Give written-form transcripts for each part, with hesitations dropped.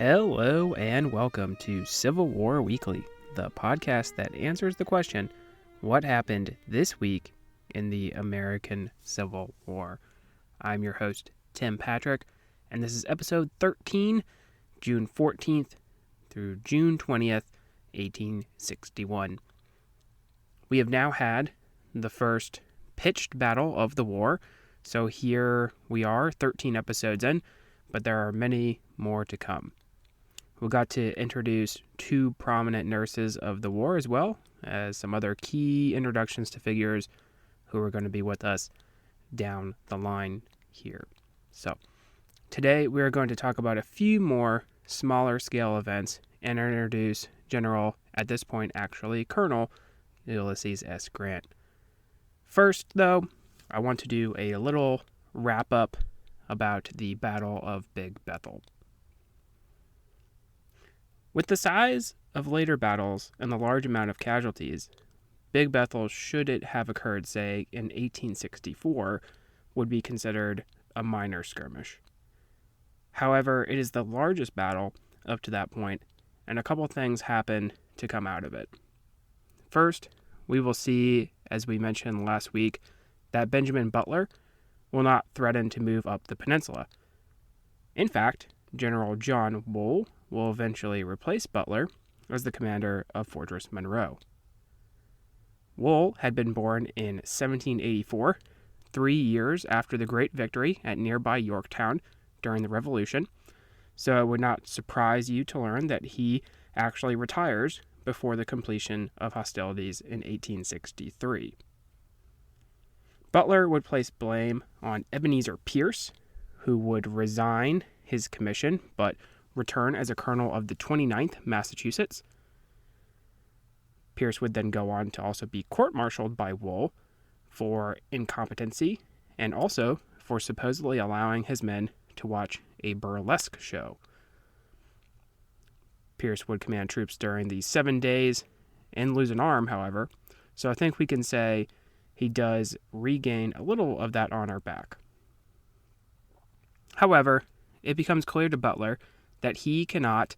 Hello and welcome to Civil War Weekly, the podcast that answers the question, what happened this week in the American Civil War? I'm your host, Tim Patrick, and this is episode 13, June 14th through June 20th, 1861. We have now had the first pitched battle of the war, so here we are, 13 episodes in, but there are many more to come. We got to introduce two prominent nurses of the war as well as some other key introductions to figures who are going to be with us down the line here. So today we are going to talk about a few more smaller scale events and introduce General, at this point actually Colonel, Ulysses S Grant. First though, I want to do a little wrap up about the Battle of Big Bethel. With the size of later battles and the large amount of casualties, Big Bethel, should it have occurred, say, in 1864, would be considered a minor skirmish. However, it is the largest battle up to that point, and a couple things happen to come out of it. First, we will see, as we mentioned last week, that Benjamin Butler will not threaten to move up the peninsula. In fact, General John Wool will eventually replace Butler as the commander of Fortress Monroe. Wool had been born in 1784, 3 years after the great victory at nearby Yorktown during the Revolution, so it would not surprise you to learn that he actually retires before the completion of hostilities in 1863. Butler would place blame on Ebenezer Pierce, who would resign his commission but return as a colonel of the 29th Massachusetts. Pierce would then go on to also be court-martialed by Wool for incompetency and also for supposedly allowing his men to watch a burlesque show. Pierce would command troops during the 7 days and lose an arm, however, so I think we can say he does regain a little of that honor back. However, it becomes clear to Butler that he cannot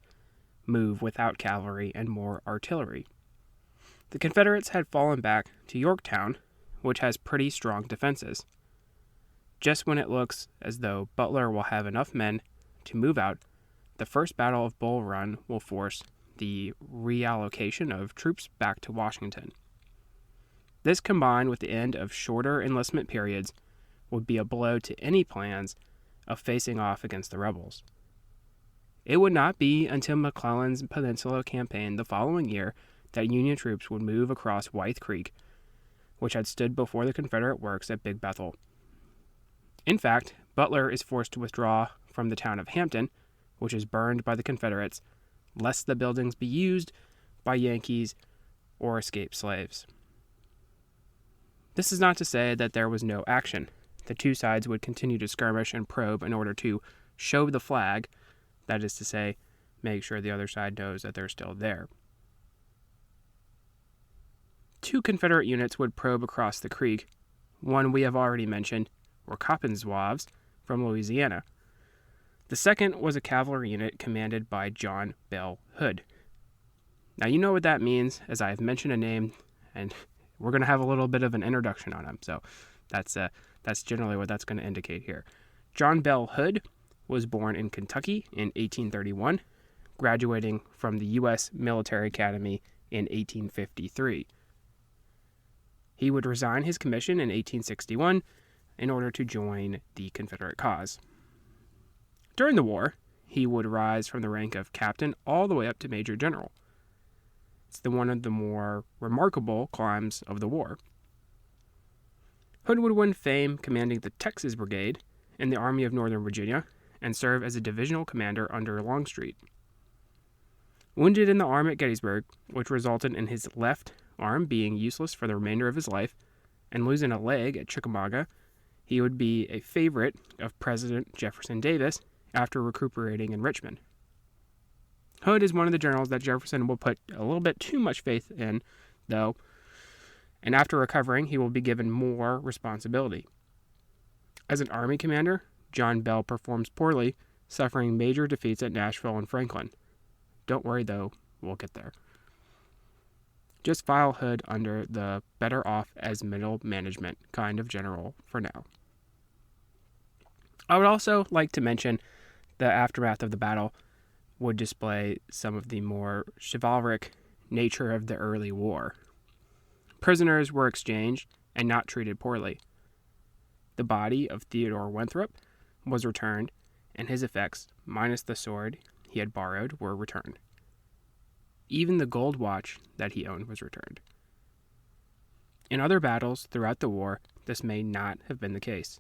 move without cavalry and more artillery. The Confederates had fallen back to Yorktown, which has pretty strong defenses. Just when it looks as though Butler will have enough men to move out, the First Battle of Bull Run will force the reallocation of troops back to Washington. This, combined with the end of shorter enlistment periods, would be a blow to any plans of facing off against the rebels. It would not be until McClellan's Peninsula campaign the following year that Union troops would move across Wythe Creek, which had stood before the Confederate works at Big Bethel. In fact, Butler is forced to withdraw from the town of Hampton, which is burned by the Confederates, lest the buildings be used by Yankees or escaped slaves. This is not to say that there was no action. The two sides would continue to skirmish and probe in order to show the flag, that is to say, make sure the other side knows that they're still there. Two Confederate units would probe across the creek. One we have already mentioned were Coppin's Zouaves from Louisiana. The second was a cavalry unit commanded by John Bell Hood. Now you know what that means, as I have mentioned a name, and we're going to have a little bit of an introduction on him, so that's generally what that's going to indicate here. John Bell Hood was born in Kentucky in 1831, graduating from the U.S. Military Academy in 1853. He would resign his commission in 1861 in order to join the Confederate cause. During the war, he would rise from the rank of captain all the way up to major general. It's one of the more remarkable climbs of the war. Hood would win fame commanding the Texas Brigade in the Army of Northern Virginia and serve as a divisional commander under Longstreet. Wounded in the arm at Gettysburg, which resulted in his left arm being useless for the remainder of his life, and losing a leg at Chickamauga, he would be a favorite of President Jefferson Davis after recuperating in Richmond. Hood is one of the generals that Jefferson will put a little bit too much faith in, though, and after recovering, he will be given more responsibility. As an army commander, John Bell performs poorly suffering major defeats at Nashville and Franklin. Don't worry, though, we'll get there. Just file Hood under the better off as middle management kind of general for now. I would also like to mention the aftermath of the battle would display some of the more chivalric nature of the early war. Prisoners were exchanged and not treated poorly. The body of Theodore Winthrop was returned, and his effects, minus the sword he had borrowed, were returned. Even the gold watch that he owned was returned. In other battles throughout the war, this may not have been the case.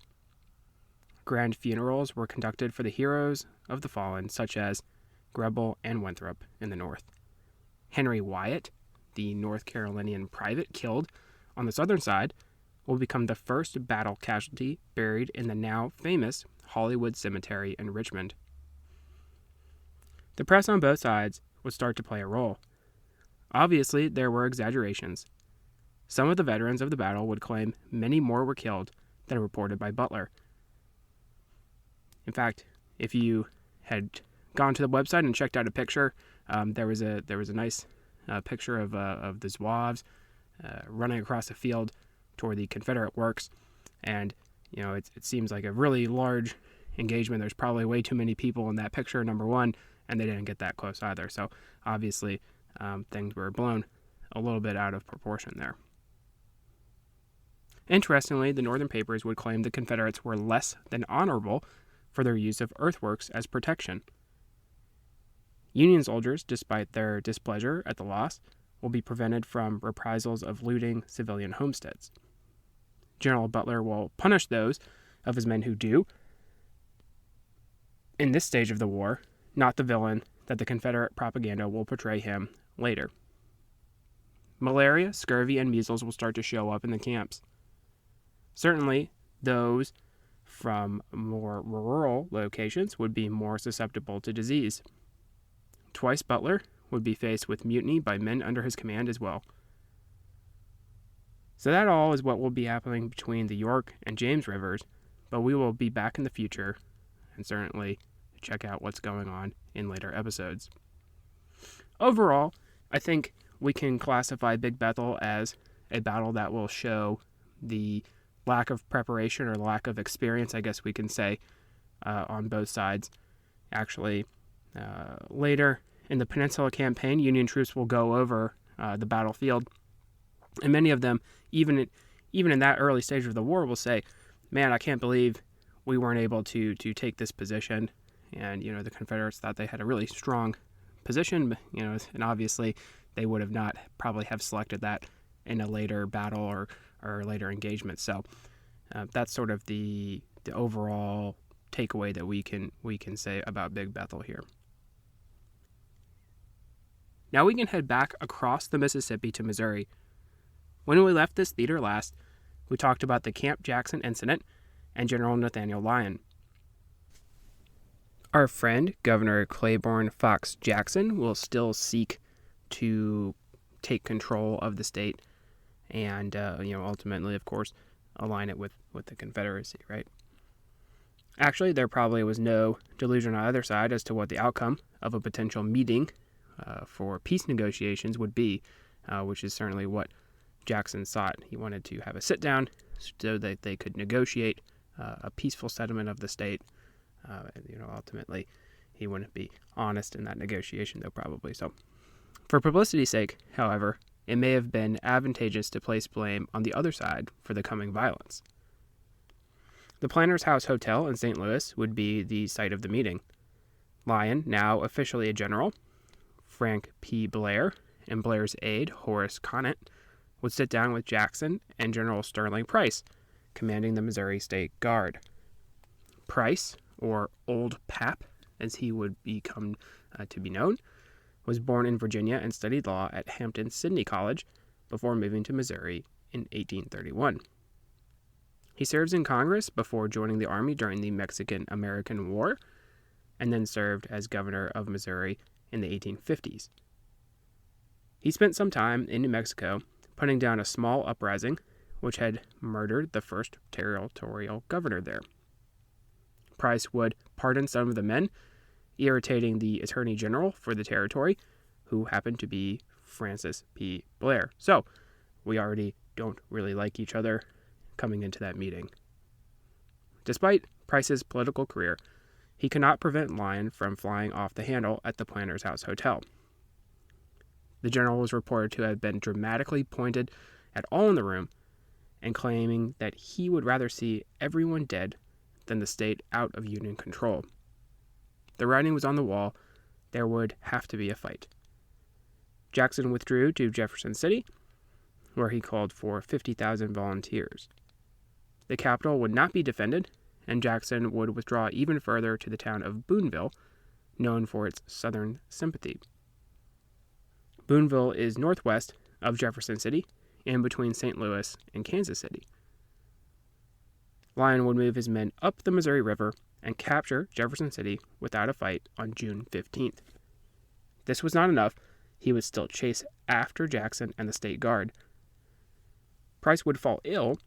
Grand funerals were conducted for the heroes of the fallen, such as Greble and Winthrop in the north. Henry Wyatt, the North Carolinian private killed on the southern side, will become the first battle casualty buried in the now famous Hollywood Cemetery in Richmond. The press on both sides would start to play a role. Obviously, there were exaggerations. Some of the veterans of the battle would claim many more were killed than reported by Butler. In fact, if you had gone to the website and checked out a picture, there was a nice picture of the Zouaves running across the field toward the Confederate works, and it seems like a really large engagement. There's probably way too many people in that picture, number one, and they didn't get that close either. So obviously, things were blown a little bit out of proportion there. Interestingly, the Northern papers would claim the Confederates were less than honorable for their use of earthworks as protection. Union soldiers, despite their displeasure at the loss, will be prevented from reprisals of looting civilian homesteads. General Butler will punish those of his men who do, in this stage of the war, not the villain that the Confederate propaganda will portray him later. Malaria, scurvy, and measles will start to show up in the camps. Certainly, those from more rural locations would be more susceptible to disease. Twice Butler would be faced with mutiny by men under his command as well. So that all is what will be happening between the York and James rivers, but we will be back in the future and certainly check out what's going on in later episodes. Overall, I think we can classify Big Bethel as a battle that will show the lack of preparation or lack of experience, I guess we can say, on both sides. Actually, later in the Peninsula Campaign, Union troops will go over the battlefield, and many of them, even in that early stage of the war, will say, "Man, I can't believe we weren't able to take this position." And the Confederates thought they had a really strong position, and obviously they would have not probably have selected that in a later battle or later engagement. So that's sort of the overall takeaway that we can say about Big Bethel here. Now we can head back across the Mississippi to Missouri. When we left this theater last, we talked about the Camp Jackson incident and General Nathaniel Lyon. Our friend, Governor Claiborne Fox Jackson, will still seek to take control of the state and, ultimately, of course, align it with the Confederacy, right? Actually, there probably was no delusion on either side as to what the outcome of a potential meeting for peace negotiations would be, which is certainly what Jackson sought. He wanted to have a sit-down so that they could negotiate a peaceful settlement of the state. Ultimately, he wouldn't be honest in that negotiation, though, probably. So, for publicity's sake, however, it may have been advantageous to place blame on the other side for the coming violence. The Planter's House Hotel in St. Louis would be the site of the meeting. Lyon, now officially a general, Frank P. Blair, and Blair's aide, Horace Conant, would sit down with Jackson and General Sterling Price, commanding the Missouri State Guard. Price, or Old Pap, as he would become to be known, was born in Virginia and studied law at Hampton-Sydney College before moving to Missouri in 1831. He serves in Congress before joining the Army during the Mexican-American War, and then served as governor of Missouri in the 1850s. He spent some time in New Mexico putting down a small uprising which had murdered the first territorial governor there. Price would pardon some of the men, irritating the Attorney General for the territory, who happened to be Francis P. Blair. So, we already don't really like each other coming into that meeting. Despite Price's political career, he could not prevent Lyon from flying off the handle at the Planter's House Hotel. The general was reported to have been dramatically pointed at all in the room and claiming that he would rather see everyone dead than the state out of Union control. The writing was on the wall. There would have to be a fight. Jackson withdrew to Jefferson City, where he called for 50,000 volunteers. The capital would not be defended, and Jackson would withdraw even further to the town of Boonville, known for its Southern sympathy. Boonville is northwest of Jefferson City and between St. Louis and Kansas City. Lyon would move his men up the Missouri River and capture Jefferson City without a fight on June 15th. This was not enough. He would still chase after Jackson and the state guard. Price would fall ill,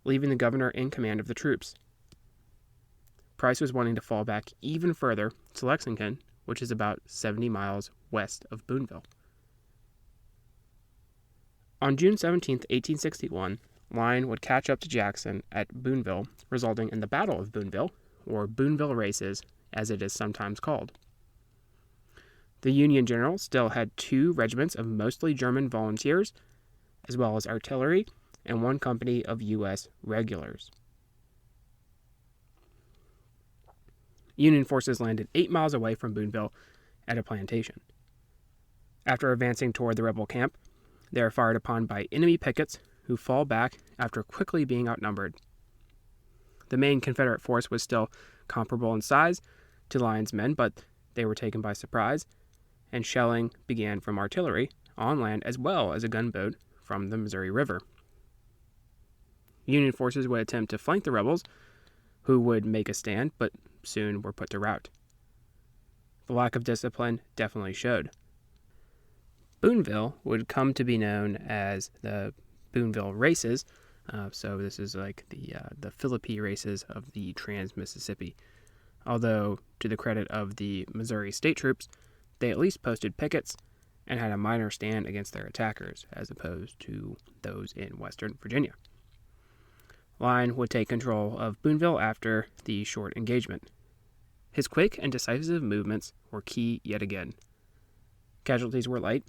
leaving the governor in command of the troops. Price was wanting to fall back even further to Lexington, which is about 70 miles west of Boonville. On June 17, 1861, Lyon would catch up to Jackson at Boonville, resulting in the Battle of Boonville, or Boonville Races, as it is sometimes called. The Union general still had 2 regiments of mostly German volunteers, as well as artillery, and 1 company of U.S. regulars. Union forces landed 8 miles away from Boonville at a plantation. After advancing toward the rebel camp, they are fired upon by enemy pickets who fall back after quickly being outnumbered. The main Confederate force was still comparable in size to Lyon's men, but they were taken by surprise, and shelling began from artillery on land as well as a gunboat from the Missouri River. Union forces would attempt to flank the rebels, who would make a stand, but soon were put to rout. The lack of discipline definitely showed. Boonville would come to be known as the Boonville Races, so this is like the Philippi races of the Trans-Mississippi. Although, to the credit of the Missouri state troops, they at least posted pickets and had a minor stand against their attackers, as opposed to those in Western Virginia. Lyon would take control of Boonville after the short engagement. His quick and decisive movements were key yet again. Casualties were light.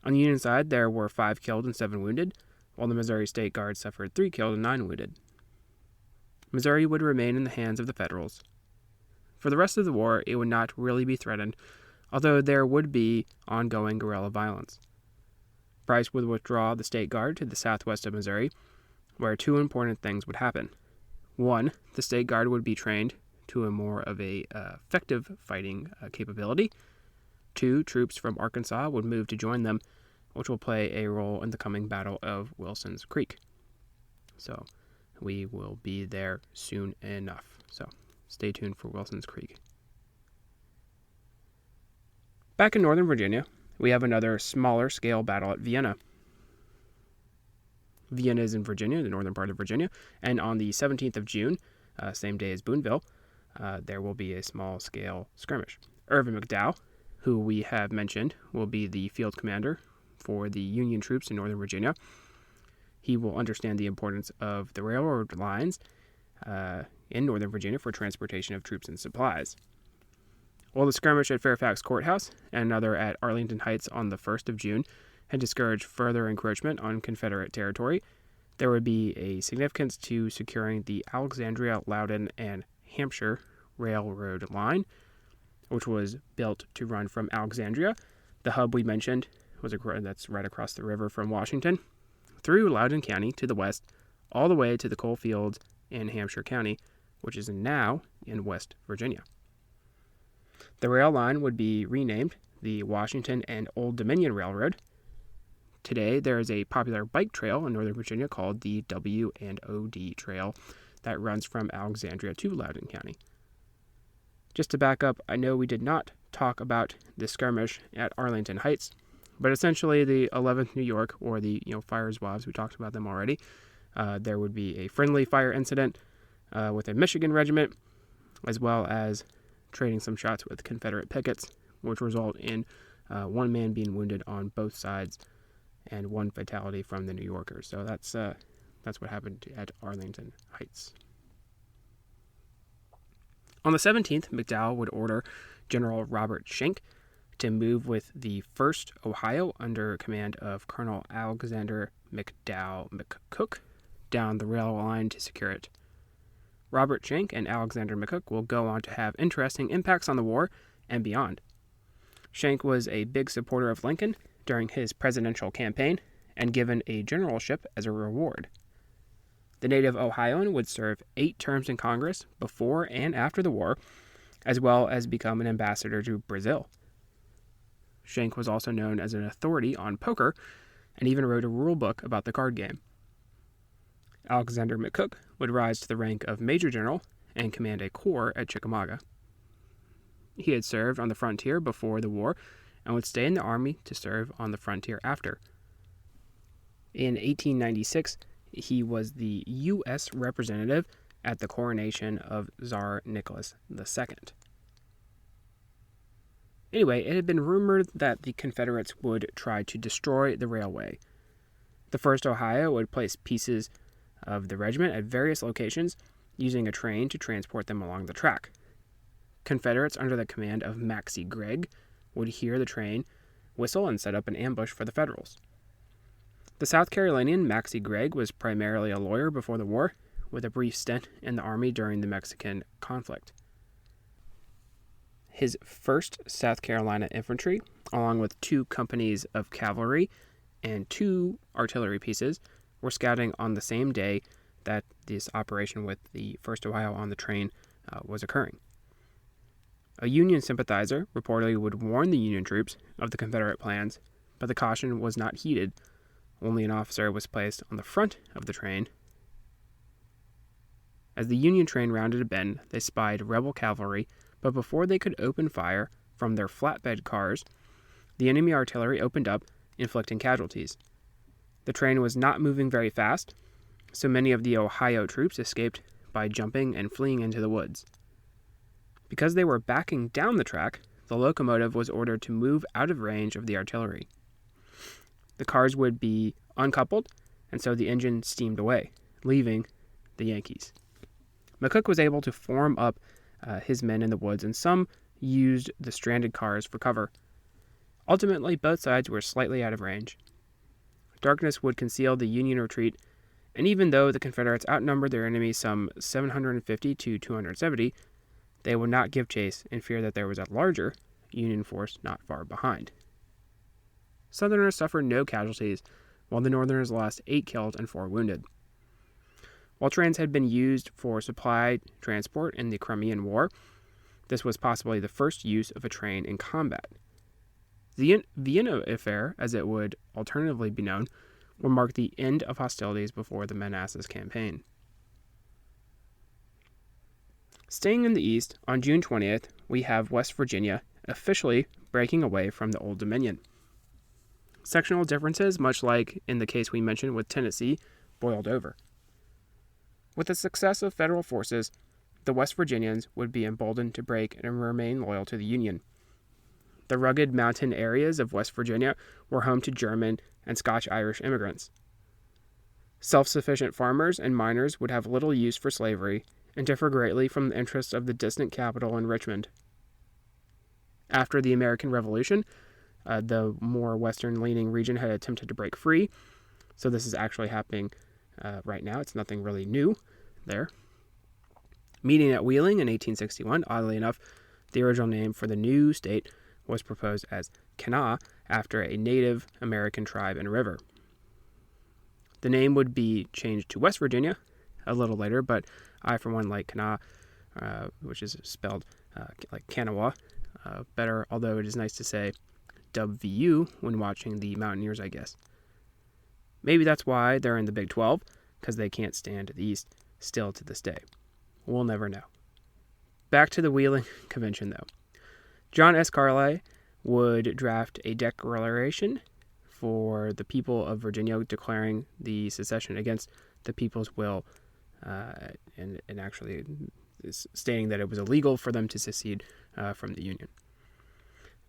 On the Union side, there were 5 killed and 7 wounded, while the Missouri State Guard suffered 3 killed and 9 wounded. Missouri would remain in the hands of the Federals. For the rest of the war, it would not really be threatened, although there would be ongoing guerrilla violence. Price would withdraw the State Guard to the southwest of Missouri, where 2 important things would happen. 1, the State Guard would be trained to a more of a effective fighting capability. 2, troops from Arkansas would move to join them, which will play a role in the coming Battle of Wilson's Creek. So we will be there soon enough. So stay tuned for Wilson's Creek. Back in Northern Virginia, we have another smaller scale battle at Vienna. Vienna is in Virginia, the northern part of Virginia, and on the 17th of June, same day as Boonville, there will be a small scale skirmish. Irvin McDowell, who we have mentioned, will be the field commander for the Union troops in Northern Virginia. He will understand the importance of the railroad lines in Northern Virginia for transportation of troops and supplies. While the skirmish at Fairfax Courthouse and another at Arlington Heights on the 1st of June had discouraged further encroachment on Confederate territory, there would be a significance to securing the Alexandria, Loudoun, and Hampshire Railroad line, which was built to run from Alexandria. The hub we mentioned that's right across the river from Washington, through Loudoun County to the west, all the way to the coal fields in Hampshire County, which is now in West Virginia. The rail line would be renamed the Washington and Old Dominion Railroad. Today, there is a popular bike trail in Northern Virginia called the W&OD Trail that runs from Alexandria to Loudoun County. Just to back up, I know we did not talk about the skirmish at Arlington Heights, but essentially the 11th New York, or the Fire Zouaves, we talked about them already. There would be a friendly fire incident with a Michigan regiment, as well as trading some shots with Confederate pickets, which result in one man being wounded on both sides and one fatality from the New Yorkers. So that's what happened at Arlington Heights. On the 17th, McDowell would order General Robert Schenck to move with the 1st Ohio under command of Colonel Alexander McDowell McCook down the rail line to secure it. Robert Schenck and Alexander McCook will go on to have interesting impacts on the war and beyond. Schenck was a big supporter of Lincoln during his presidential campaign and given a generalship as a reward. The native Ohioan would serve 8 terms in Congress before and after the war, as well as become an ambassador to Brazil. Schenck was also known as an authority on poker and even wrote a rule book about the card game. Alexander McCook would rise to the rank of Major General and command a corps at Chickamauga. He had served on the frontier before the war and would stay in the Army to serve on the frontier after. In 1896, he was the U.S. representative at the coronation of Tsar Nicholas II. Anyway, it had been rumored that the Confederates would try to destroy the railway. The 1st Ohio would place pieces of the regiment at various locations, using a train to transport them along the track. Confederates under the command of Maxcy Gregg would hear the train whistle and set up an ambush for the Federals. The South Carolinian Maxcy Gregg was primarily a lawyer before the war, with a brief stint in the Army during the Mexican conflict. His 1st South Carolina Infantry, along with 2 companies of cavalry and 2 artillery pieces, were scouting on the same day that this operation with the 1st Ohio on the train was occurring. A Union sympathizer reportedly would warn the Union troops of the Confederate plans, but the caution was not heeded. Only an officer was placed on the front of the train. As the Union train rounded a bend, they spied rebel cavalry, but before they could open fire from their flatbed cars, the enemy artillery opened up, inflicting casualties. The train was not moving very fast, so many of the Ohio troops escaped by jumping and fleeing into the woods. Because they were backing down the track, the locomotive was ordered to move out of range of the artillery. The cars would be uncoupled, and so the engine steamed away, leaving the Yankees. McCook was able to form up his men in the woods, and some used the stranded cars for cover. Ultimately, both sides were slightly out of range. Darkness would conceal the Union retreat, and even though the Confederates outnumbered their enemy some 750 to 270, they would not give chase in fear that there was a larger Union force not far behind. Southerners suffered no casualties, while the Northerners lost 8 killed and 4 wounded. While trains had been used for supply transport in the Crimean War, this was possibly the first use of a train in combat. The Vienna affair, as it would alternatively be known, would mark the end of hostilities before the Manassas campaign. Staying in the East, on June 20th, we have West Virginia officially breaking away from the Old Dominion. Sectional differences, much like in the case we mentioned with Tennessee, boiled over. With the success of federal forces, the West Virginians would be emboldened to break and remain loyal to the Union. The rugged mountain areas of West Virginia were home to German and Scotch-Irish immigrants. Self-sufficient farmers and miners would have little use for slavery and differ greatly from the interests of the distant capital in Richmond. After the American Revolution, the more western-leaning region had attempted to break free, so this is actually happening right now. It's nothing really new there. Meeting at Wheeling in 1861, oddly enough, the original name for the new state was proposed as Kanawha after a Native American tribe and river. The name would be changed to West Virginia a little later, but I, for one, like Kanawha, which is spelled like Kanawha, better, although it is nice to say WVU when watching the Mountaineers, I guess. Maybe that's why they're in the Big 12, because they can't stand the East, still to this day. We'll never know. Back to the Wheeling Convention, though. John S. Carlyle would draft a declaration for the people of Virginia declaring the secession against the people's will, and actually stating that it was illegal for them to secede from the Union.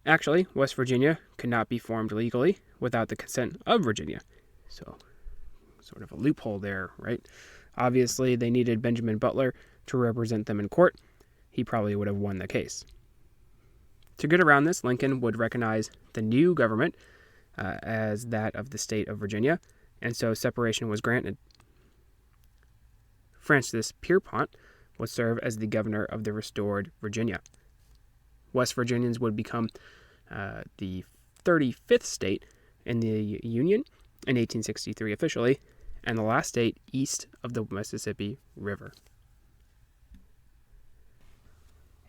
Actually, West Virginia could not be formed legally without the consent of Virginia. So, sort of a loophole there, right? Obviously, they needed Benjamin Butler to represent them in court. He probably would have won the case. To get around this, Lincoln would recognize the new government as that of the state of Virginia, and so separation was granted. Francis Pierpont would serve as the governor of the restored Virginia. West Virginians would become the 35th state in the Union in 1863 officially, and the last state east of the Mississippi River.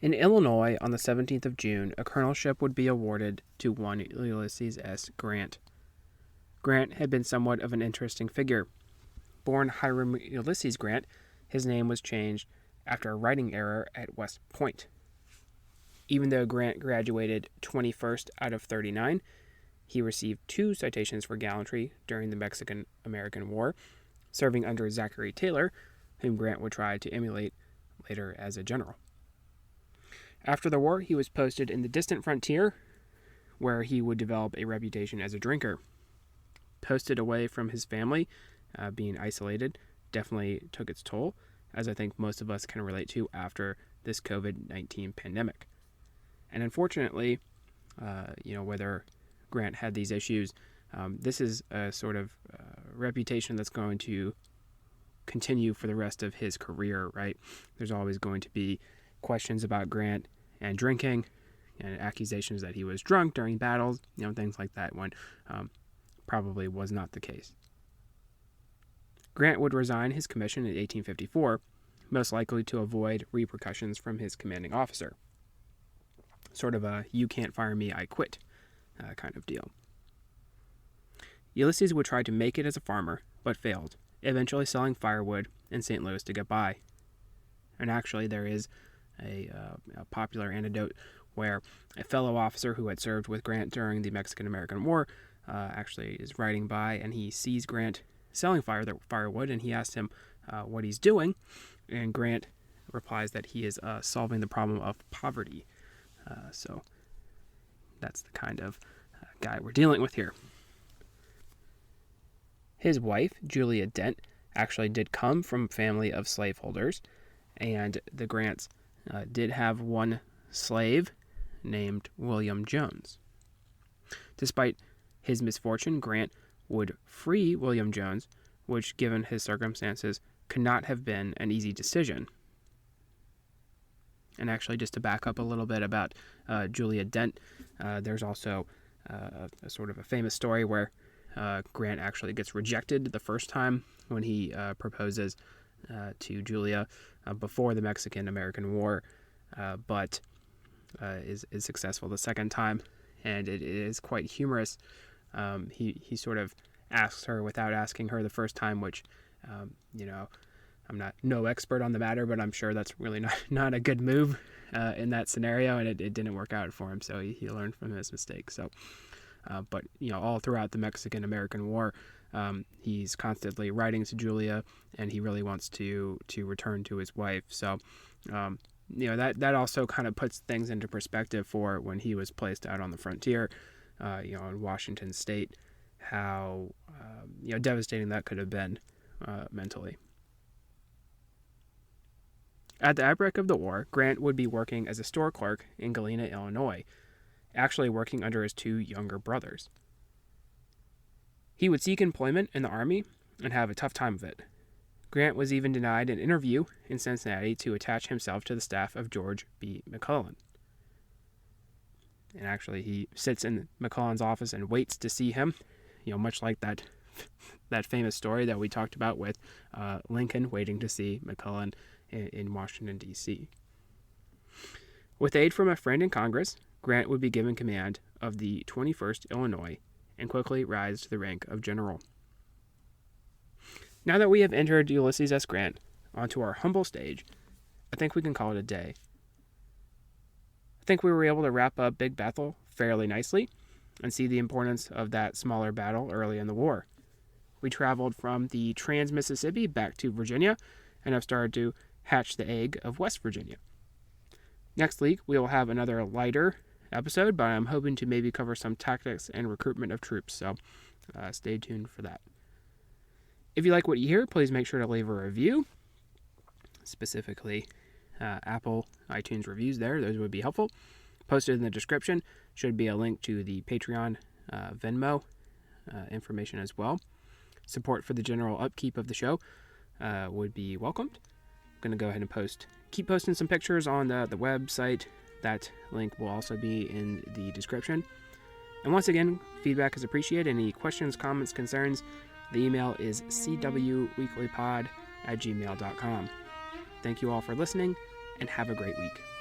In Illinois, on the 17th of June, a colonelship would be awarded to one Ulysses S. Grant. Grant had been somewhat of an interesting figure. Born Hiram Ulysses Grant, his name was changed after a writing error at West Point. Even though Grant graduated 21st out of 39, he received 2 citations for gallantry during the Mexican-American War, serving under Zachary Taylor, whom Grant would try to emulate later as a general. After the war, he was posted in the distant frontier, where he would develop a reputation as a drinker. Posted away from his family, being isolated, definitely took its toll, as I think most of us can relate to after this COVID-19 pandemic. And unfortunately, whether Grant had these issues, this is a sort of reputation that's going to continue for the rest of his career, right? There's always going to be questions about Grant and drinking and accusations that he was drunk during battles, things like that, when probably was not the case. Grant would resign his commission in 1854, most likely to avoid repercussions from his commanding officer. Sort of a "you can't fire me, I quit" kind of deal. Ulysses would try to make it as a farmer, but failed, eventually selling firewood in St. Louis to get by. And actually, there is a popular anecdote where a fellow officer who had served with Grant during the Mexican-American War actually is riding by, and he sees Grant selling firewood, and he asks him what he's doing, and Grant replies that he is solving the problem of poverty. So that's the kind of guy we're dealing with here. His wife, Julia Dent, actually did come from a family of slaveholders, and the Grants did have one slave named William Jones. Despite his misfortune, Grant would free William Jones, which, given his circumstances, could not have been an easy decision. And actually, just to back up a little bit about Julia Dent, there's also a sort of a famous story where Grant actually gets rejected the first time when he proposes to Julia before the Mexican-American War, but is successful the second time, and it is quite humorous. He sort of asks her without asking her the first time, which, I'm no expert on the matter, but I'm sure that's really not a good move in that scenario, and it didn't work out for him, so he learned from his mistake. So, but all throughout the Mexican-American War, he's constantly writing to Julia, and he really wants to return to his wife. So, that also kind of puts things into perspective for when he was placed out on the frontier, in Washington State, how devastating that could have been mentally. At the outbreak of the war, Grant would be working as a store clerk in Galena, Illinois, actually working under his 2 younger brothers. He would seek employment in the Army and have a tough time of it. Grant was even denied an interview in Cincinnati to attach himself to the staff of George B. McClellan. And actually, he sits in McClellan's office and waits to see him, much like that famous story that we talked about with Lincoln waiting to see McClellan in Washington, D.C. With aid from a friend in Congress, Grant would be given command of the 21st Illinois and quickly rise to the rank of general. Now that we have entered Ulysses S. Grant onto our humble stage, I think we can call it a day. I think we were able to wrap up Big Bethel fairly nicely and see the importance of that smaller battle early in the war. We traveled from the Trans-Mississippi back to Virginia and have started to hatch the egg of West Virginia. Next week, we will have another lighter episode, but I'm hoping to maybe cover some tactics and recruitment of troops, so stay tuned for that. If you like what you hear, please make sure to leave a review, specifically Apple iTunes reviews there. Those would be helpful. Posted in the description should be a link to the Patreon Venmo information as well. Support for the general upkeep of the show would be welcomed. I'm going to go ahead and keep posting some pictures on the website. That link will also be in the description. And once again, feedback is appreciated. Any questions, comments, concerns, the email is cwweeklypod@gmail.com. Thank you all for listening, and have a great week.